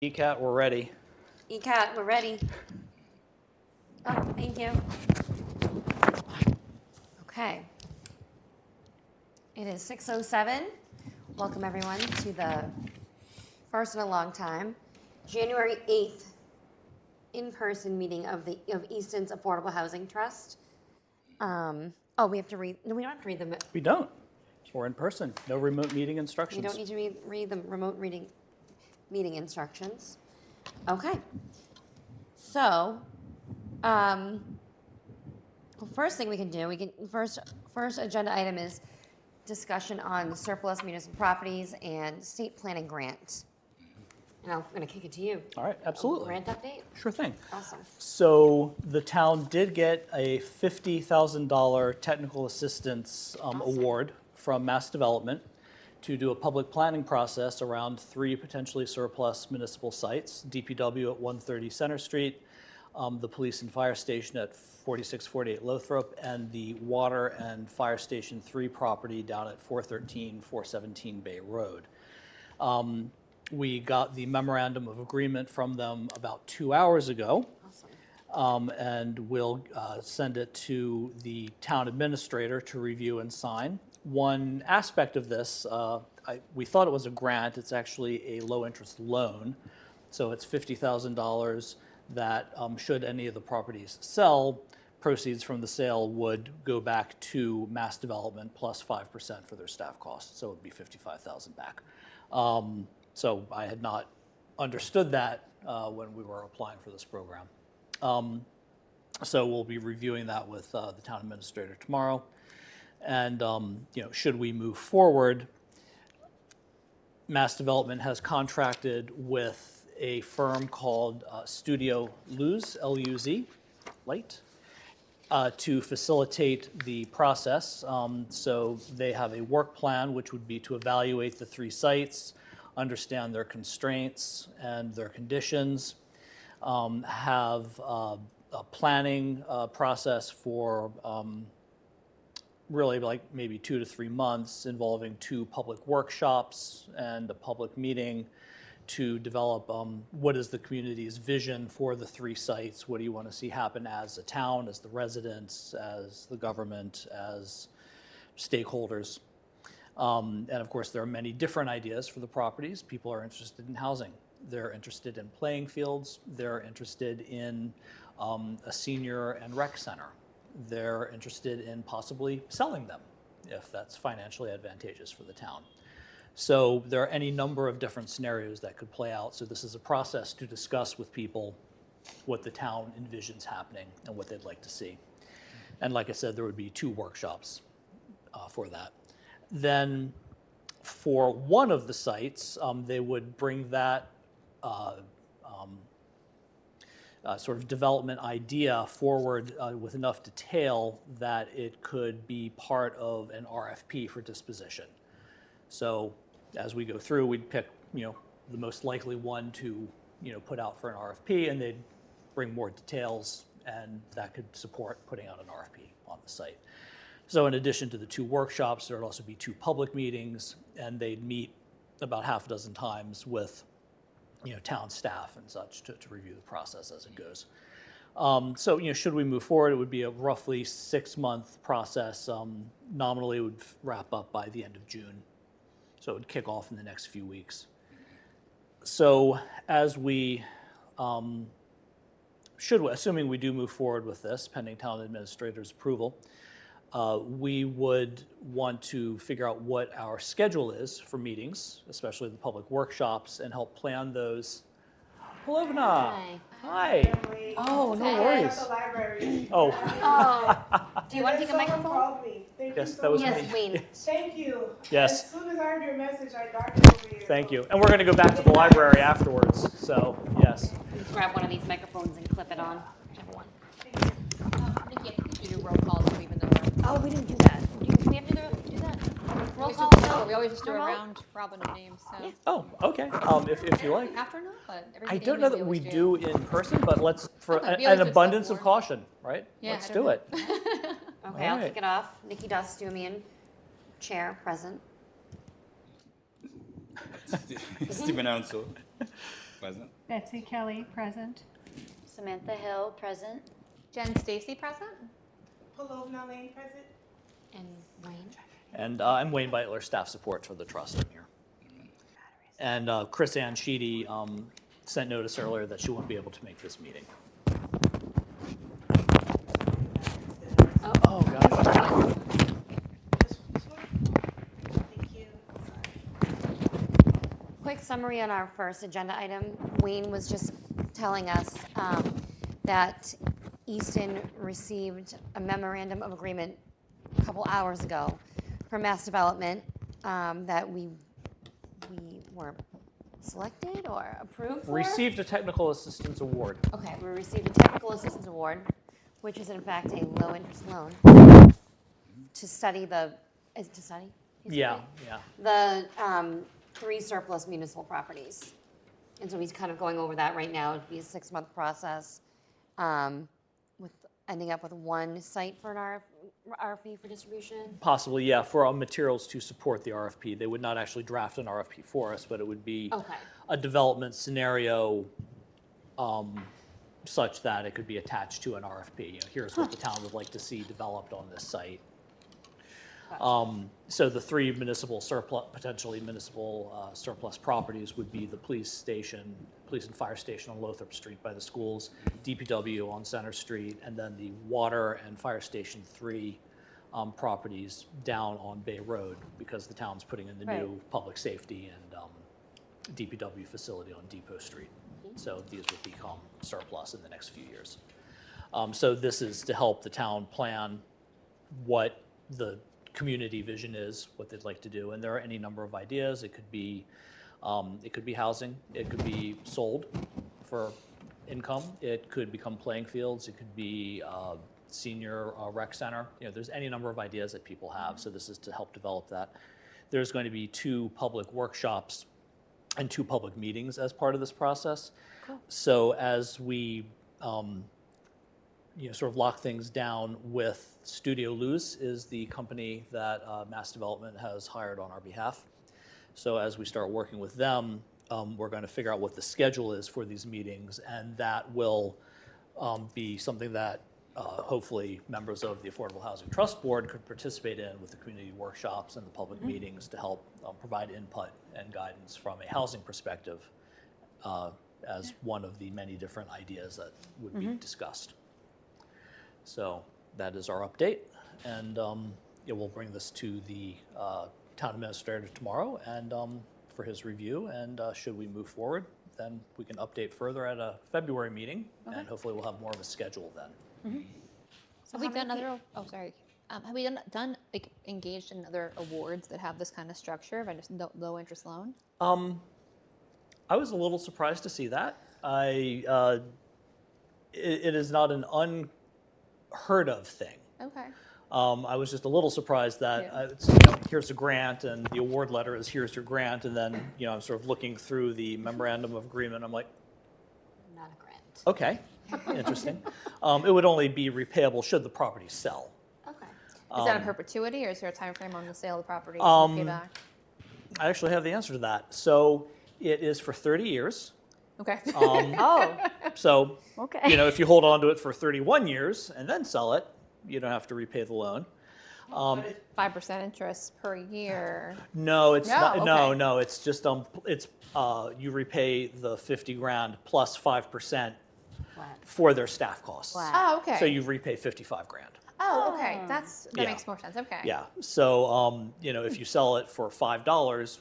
ECAT, we're ready. ECAT, we're ready. Oh, thank you. Okay. It is 6:07. Welcome everyone to the first in a long time, January 8th in-person meeting of Easton's Affordable Housing Trust. We have to read. No, we don't have to read them. We don't. We're in person. No remote meeting You instructions. don't need to read the remote meeting instructions. Okay. So, first thing we can do, first agenda item is discussion on surplus municipal properties and state planning grant. And I'm going to kick it to you. All right, absolutely. Grant update? Sure thing. Awesome. So the town did get a $50,000 technical assistance award from Mass Development to do a public planning process around 3 potentially surplus municipal sites: DPW at 130 Center Street, the police and fire station at 4648 Lothrop, and the water and fire station 3 property down at 413 417 Bay Road. We got the memorandum of agreement from them about 2 hours ago. Awesome. And we'll send it to the town administrator to review and sign. One aspect of this, we thought it was a grant. It's actually a low-interest loan. So it's $50,000 that, should any of the properties sell, proceeds from the sale would go back to Mass Development plus 5% for their staff costs. So it would be $55,000 back. So I had not understood that when we were applying for this program. So we'll be reviewing that with the town administrator tomorrow. And should we move forward, Mass Development has contracted with a firm called Studio Luz, L-U-Z, Light, to facilitate the process. So they have a work plan, which would be to evaluate the 3 sites, understand their constraints and their conditions, have a planning process for really like maybe 2 to 3 months involving 2 public workshops and a public meeting to develop what is the community's vision for the 3 sites. What do you want to see happen as a town, as the residents, as the government, as stakeholders? And of course, there are many different ideas for the properties. People are interested in housing. They're interested in playing fields. They're interested in a senior and rec center. They're interested in possibly selling them if that's financially advantageous for the town. So there are any number of different scenarios that could play out. So this is a process to discuss with people what the town envisions happening and what they'd like to see. And like I said, there would be 2 workshops for that. Then for one of the sites, they would bring that sort of development idea forward with enough detail that it could be part of an RFP for disposition. So as we go through, we'd pick the most likely one to put out for an RFP, and they'd bring more details, and that could support putting out an RFP on the site. So in addition to the 2 workshops, there would also be 2 public meetings, and they'd meet about half a dozen times with town staff and such to review the process as it goes. So should we move forward, it would be a roughly 6-month process. Nominally, it would wrap up by the end of June. So it would kick off in the next few weeks. So as we assuming we do move forward with this, pending town administrator's approval, we would want to figure out what our schedule is for meetings, especially the public workshops, and help plan those. Hello, Vana. Hi. Oh, no worries. The library. Oh. Do you want to take a microphone? Called me. Yes, that was me. Yes, Wayne. Thank you. Yes. As soon as I heard your message, I darted over here. Thank you. And we're going to go back to the library afterwards. So, yes. Just grab one of these microphones and clip it on. Whichever one. Nikki, you do roll calls even though we're... Oh, we didn't do that. Do we have to do that? Roll call? We always just do a Remote? round robin of names, so... Yeah. Oh, okay. If you like. After not, but every I meeting don't know that we do in person, but let's, for Okay, we an always do abundance stuff of more. caution, right? Yeah, Let's I do don't it. Okay, I'll Alright. kick it off. Nikki Dostumian, chair, present. Stephen Ansel, present. Betsy Kelly, present. Samantha Hill, present. Jen Stacy present? Palovna Lane present. And Wayne? And I'm Wayne Beitler, staff support for the trust. I'm here. And Chris Ann Sheedy sent notice earlier that she won't be able to make this meeting. Oh, gosh. This one? Thank you. Quick summary on our first agenda item. Wayne was just telling us that Easton received a memorandum of agreement a couple hours ago from Mass Development that we were selected or approved for. Received a technical assistance award. Okay, we received a technical assistance award, which is in fact a low-interest loan to study Yeah. the 3 surplus municipal properties. And so he's kind of going over that right now. It'd be a 6-month process with ending up with 1 site for an RFP for distribution. Possibly, yeah, for materials to support the RFP. They would not actually draft an RFP for us, but it would be Okay. a development scenario such that it could be attached to an RFP. You know, here's what the town would like to see developed on this site. So the 3 potentially municipal surplus properties would be the police and fire station on Lothrop Street by the schools, DPW on Center Street, and then the water and fire station 3 properties down on Bay Road, because the town's putting in the new public safety and DPW facility on Depot Street. So these would become surplus in the next few years. So this is to help the town plan what the community vision is, what they'd like to do, and there are any number of ideas. It could be housing, it could be sold for income, it could become playing fields, it could be senior rec center. You know, there's any number of ideas that people have. So this is to help develop that. There's going to be 2 public workshops and 2 public meetings as part of this process. Cool. So as we sort of lock things down with Studio Luz is the company that Mass Development has hired on our behalf. So as we start working with them, we're going to figure out what the schedule is for these meetings, and that will be something that hopefully members of the Affordable Housing Trust Board could participate in with the community workshops and the public meetings to help provide input and guidance from a housing perspective as one of the many different ideas that would be discussed. So that is our update, and we'll bring this to the town administrator tomorrow and for his review, and should we move forward, then we can update further at a February meeting, and hopefully we'll have more of a schedule then. Have we done other, have we done like engaged in other awards that have this kind of structure of a low interest loan? I was a little surprised to see that. It is not an unheard of thing. Okay. I was just a little surprised that it's, here's a grant, and the award letter is here's your grant, and then I'm sort of looking through the memorandum of agreement. I'm like, Not a grant. okay, interesting. It would only be repayable should the property sell. Okay. Is that a perpetuity, or is there a time frame on the sale of the property to pay back? I actually have the answer to that. So it is for 30 years. Okay. Oh, So okay. if you hold on to it for 31 years and then sell it, you don't have to repay the loan. 5% interest per year. No, it's No, not. No, okay. no, it's just you repay the 50 grand plus 5% Flat. for their staff costs. Flat. Oh, okay. So you repay 55 grand. Oh, okay. That Yeah. makes more sense. Okay. Yeah. So if you sell it for $5,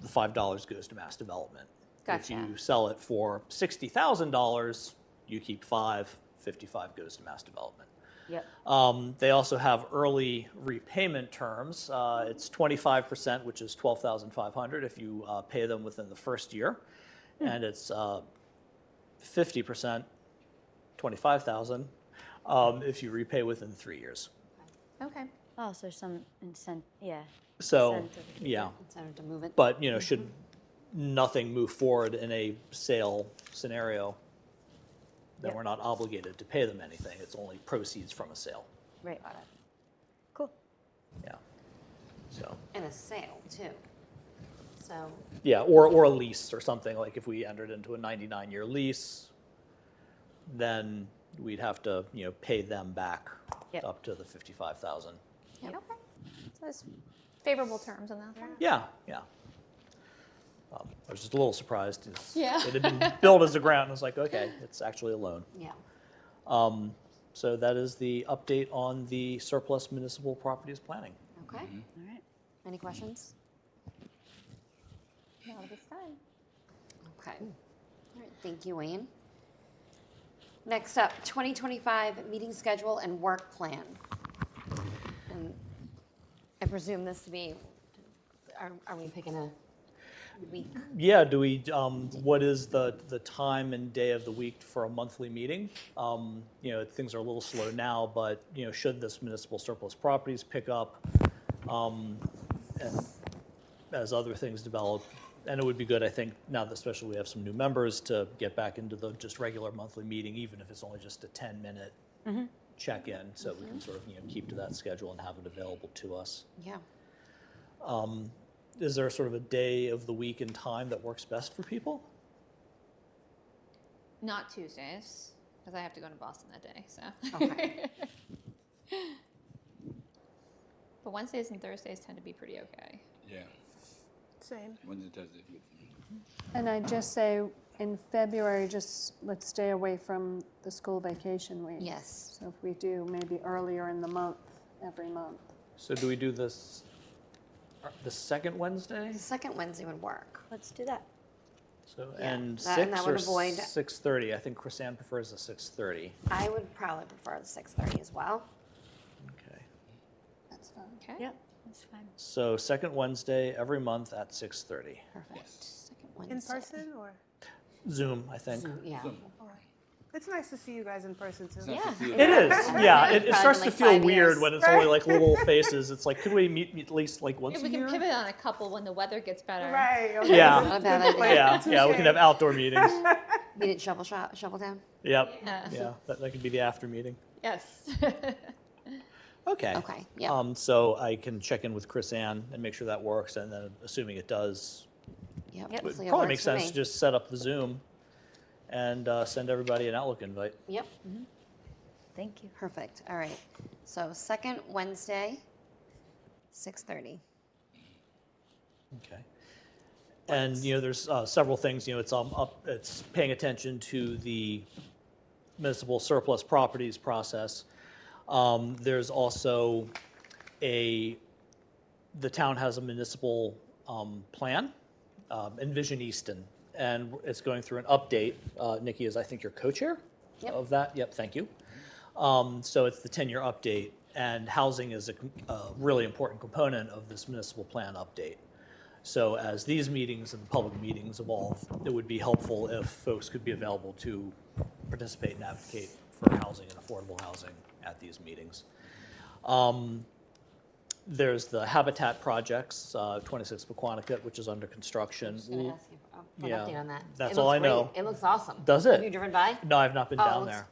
the $5 goes to Mass Development. Gotcha. If you sell it for $60,000, you keep $55 goes to Mass Development. Yep. They also have early repayment terms. It's 25%, which is $12,500 if you pay them within the first year, and it's 50%, $25,000 if you repay within 3 years. Okay. Oh, so some incentive, yeah. So Incentive. yeah, Incentive to move it. but should nothing move forward in a sale scenario, then Yep. we're not obligated to pay them anything. It's only proceeds from a sale. Right. Cool. Yeah. So And a sale too. So, Yeah, or a lease or something, like if we entered into a 99-year lease, then we'd have to, pay them back Yep. up to the 55,000. yep. Okay. So there's favorable terms on that one. Yeah. I was just a little surprised. Yeah. It had been billed as a grant, and I was like, okay, it's actually a loan. Yeah. So that is the update on the surplus municipal properties planning. Okay. All right. Any questions? Not at this time. Okay. All right, thank you, Wayne. Next up, 2025 meeting schedule and work plan. And I presume this to be, are we picking a week? Yeah, do we, what is the time and day of the week for a monthly meeting? Things are a little slow now, but, should this municipal surplus properties pick up, and as other things develop, and it would be good, I think, now that especially we have some new members, to get back into the just regular monthly meeting, even if it's only just a 10-minute check-in, so we can sort of, keep to that schedule and have it available to us. Yeah. Is there sort of a day of the week and time that works best for people? Not Tuesdays, because I have to go to Boston that day. So. Okay. But Wednesdays and Thursdays tend to be pretty okay. Yeah, Same. Wednesday, Thursday, good for me. And I just say, in February, just let's stay away from the school vacation week. Yes. So if we do maybe earlier in the month, every month. So do we do this the second Wednesday? The second Wednesday would work. Let's do that. So, Yeah, and that 6 would or avoid- 6:30? I think Chrisanne prefers the 6:30. I would probably prefer the 6:30 as well. Okay. That's fine. Okay. Yep, that's fine. So second Wednesday every month at 6:30. Perfect. Yes. Second Wednesday. In person or? Zoom, I think. Zoom, yeah. Zoom. All right. It's nice to see you guys in person too. Nice to Yeah. see you. It is, yeah. It Probably starts been to like feel 5 weird years. when it's only like little faces. It's like, could we meet at least like once Yeah, a we year? can pivot on a couple when the weather gets better. Right. Okay. Yeah. Not a bad idea. Yeah, we can have outdoor meetings. Meet at Shovel Town? Yep. Yeah. Yeah, that could be the after meeting. Yes. Okay. Okay, yeah. So I can check in with Chrisanne and make sure that works, and then assuming it does, Yep. it so it probably works makes for sense me. to just set up the Zoom and send everybody an Outlook invite. Yep. Thank you. Perfect. All right. So second Wednesday, 6:30. Okay. And, there's several things, it's paying attention to the municipal surplus properties process. There's also the town has a municipal plan, Envision Easton, and it's going through an update. Nikki is, I think, your co-chair Yep. of that. Yep, thank you. So it's the 10-year update, and housing is a really important component of this municipal plan update. So as these meetings and public meetings evolve, it would be helpful if folks could be available to participate and advocate for housing and affordable housing at these meetings. There's the Habitat projects, 26 Pequannock, which is under construction. I was going to ask you for an Yeah, update on that. that's It all looks I know. great. It looks awesome. Does it? Have you driven by? No, I've not been Oh, it down looks there.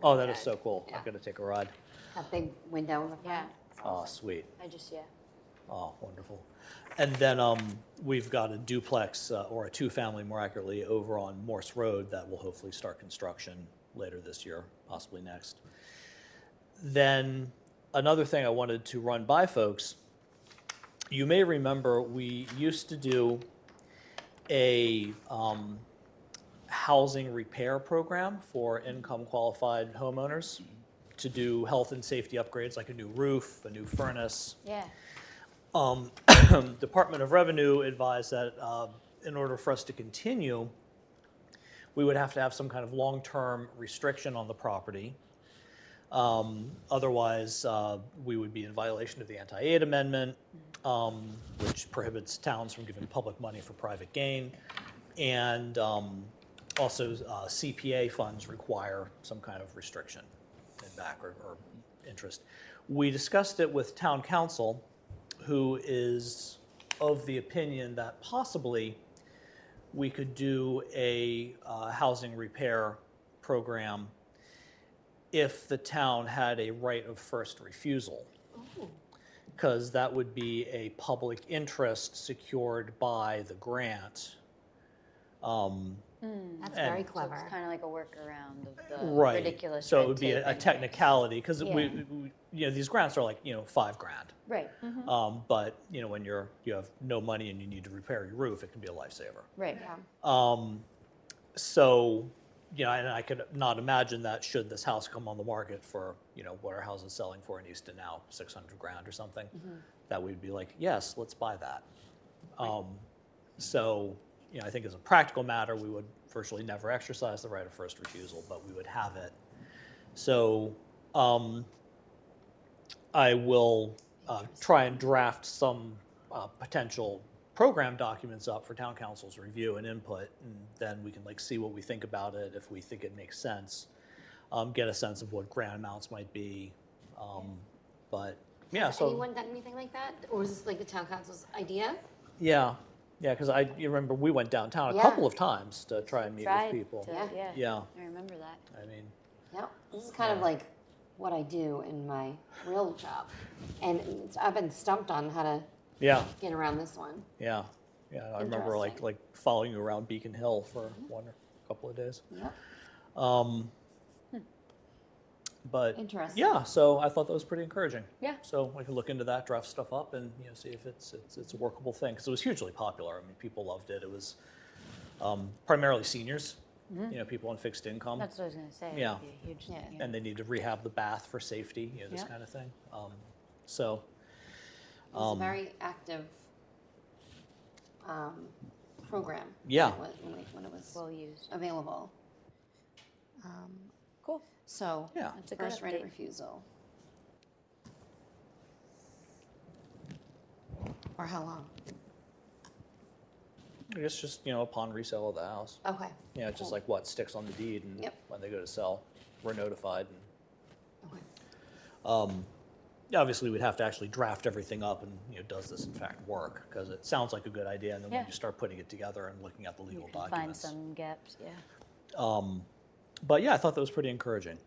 Oh, that is good. so cool. Yeah. I'm going to take a ride. That big window in the front. Oh, sweet. Yeah. Oh, wonderful. And then we've got a duplex, or a two-family more accurately, over on Morse Road that will hopefully start construction later this year, possibly next. Then another thing I wanted to run by folks, you may remember we used to do a housing repair program for income qualified homeowners to do health and safety upgrades like a new roof, a new furnace. Yeah. Department of Revenue advised that in order for us to continue, we would have to have some kind of long-term restriction on the property. Otherwise, we would be in violation of the anti-aid amendment, which prohibits towns from giving public money for private gain. And also CPA funds require some kind of restriction in back or interest. We discussed it with town council, who is of the opinion that possibly we could do a housing repair program if the town had a right of first refusal. because that would be a public interest secured by the grant. That's And- very So clever. it's kind of like a workaround of the Right. ridiculous So it red would be tape a and- technicality, because Yeah. we, these grants are like, $5,000. Right, But, when you have no money and you need to repair your roof, it can be a lifesaver. right. Yeah. So, and I could not imagine that should this house come on the market for, what our house is selling for in Easton now, $600,000 or something, that we'd be like, yes, let's buy that. So, I think as a practical matter, we would virtually never exercise the right of first refusal, but we would have it. So, I will try and draft some potential program documents up for town council's review and input, and then we can see what we think about it, if we think it makes sense, get a sense of what grant amounts might be, but yeah. Has So anyone done anything like that? Or is this like the town council's idea? yeah, because you remember we went downtown a Yeah. couple of times to try and meet Tried with people. to- Yeah. yeah. Yeah, I remember that. I mean, Yep. This is kind of like what I do in my real job. And I've been stumped on how to yeah, get around this one. yeah. I remember Interesting. following you around Beacon Hill for one or a couple of days. Yep. But Interesting. yeah, so I thought that was pretty encouraging. Yeah. So I can look into that, draft stuff up, and see if it's a workable thing, because it was hugely popular. I mean, people loved it. It was primarily seniors, people on fixed income, That's what I was gonna say. Yeah. It'd be a huge, Yeah. and they need to rehab the bath for safety, this Yeah. kind of thing. So It was a very active program. Yeah. When it was well used. available. Cool. So, Yeah. That's a good first right of update. refusal. Or how long? I guess just upon resale of the house. Okay. Yeah, it's just Cool. like what sticks on the deed, and Yep. when they go to sell, we're notified. And Okay. obviously, we'd have to actually draft everything up, and does this in fact work? Because it sounds like a good idea, and then when Yeah. you start putting it together and looking at the legal You can find documents. some gaps, yeah. But yeah, I thought that was pretty encouraging,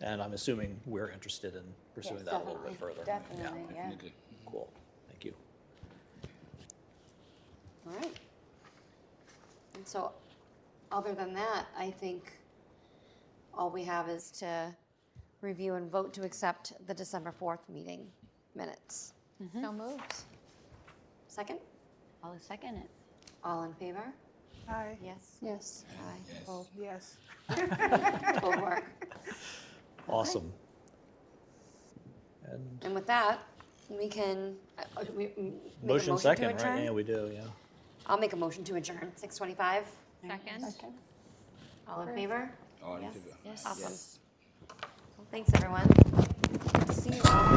and I'm assuming we're interested in pursuing Yes, that a little bit further. Definitely, yeah. Cool. Thank you. All right. And so, other than that, I think all we have is to review and vote to accept the December 4th meeting minutes. So moved. Second? I'll second it. All in favor? Aye. Yes. Yes. Aye. Both, Yes. both work. Awesome. And And with that, we can, make a motion to second, right? adjourn? Yeah, we do. Yeah. I'll make a motion to adjourn, 6:25. Second. Okay. All in favor? All in Yes. favor? Yes. Awesome. Well, thanks, everyone. Good to see you all.